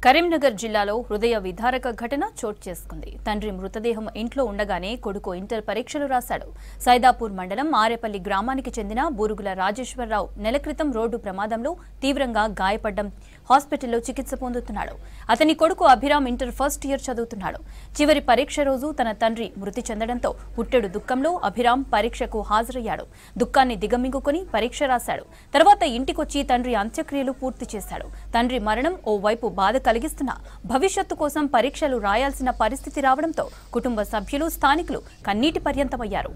కరీంనగర్ జిల్లాలో హృదయ విదారక ఘటన చోటు చేసుకుంది. తండ్రి మృతదేహం ఇంట్లో ఉండగానే కొడుకు ఇంటర్ పరీక్షలు రాశాడు. సైదాపూర్ మండలం ఆరేపల్లి గ్రామానికి చెందిన బూరుగుల రాజేశ్వరరావు నెల క్రితం రోడ్డు ప్రమాదంలో తీవ్రంగా గాయపడ్డం హాస్పిటల్లో చికిత్స పొందుతున్నాడు. అతని కొడుకు అభిరామ్ ఇంటర్ ఫస్ట్ ఇయర్ చదువుతున్నాడు. చివరి పరీక్ష రోజు తన తండ్రి మృతి చెందడంతో పుట్టెడు దుఃఖంలో అభిరామ్ పరీక్షకు హాజరయ్యాడు. దుఃఖాన్ని దిగమింగుకొని పరీక్ష రాశాడు. తర్వాత ఇంటికొచ్చి తండ్రి అంత్యక్రియలు పూర్తి చేశాడు. తండ్రి మరణం ఓ వైపు బాధ కలిగిస్తున్నా భవిష్యత్తు కోసం పరీక్షలు రాయాల్సిన పరిస్థితి రావడంతో కుటుంబ సభ్యులు స్థానికులు కన్నీటి పర్యంతమయ్యారు.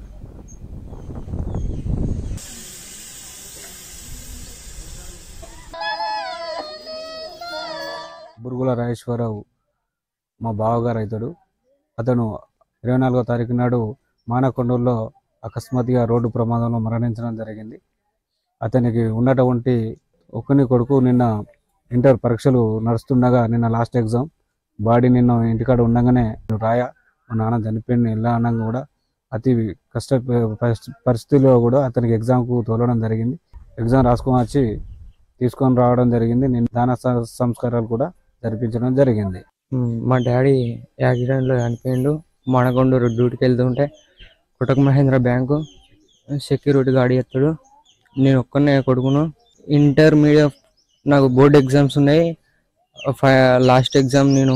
బురుగుల రాజేశ్వరరావు మా బావగారు అవుతాడు. అతను 24వ తారీఖు నాడు మానకొండూరులో అకస్మాత్తుగా రోడ్డు ప్రమాదంలో మరణించడం జరిగింది. అతనికి ఉన్నటువంటి ఒకని కొడుకు నిన్న ఇంటర్ పరీక్షలు నడుస్తుండగా నిన్న లాస్ట్ ఎగ్జామ్ బాడీ నిన్న ఇంటికాడ ఉండగానే మా నాన్న చనిపోయిన ఎలా అన్నగా కూడా అతి కష్ట పరిస్థితిలో కూడా అతనికి ఎగ్జామ్కు తోలడం జరిగింది. ఎగ్జామ్ రాసుకొని వచ్చి తీసుకొని రావడం జరిగింది. నిన్న దాన సంస్కారాలు కూడా జరిపించడం జరిగింది. మా డాడీ యాక్సిడెంట్లో చనిపోయిండు. మానకొండూరు డ్యూటీకి వెళ్తుంటే Kotak Mahindra bank security guard ఎత్తాడు. నేను ఒక్కనే కొడుకును. ఇంటర్మీడియట్ నాకు బోర్డ్ ఎగ్జామ్స్ ఉన్నాయి. లాస్ట్ ఎగ్జామ్ నేను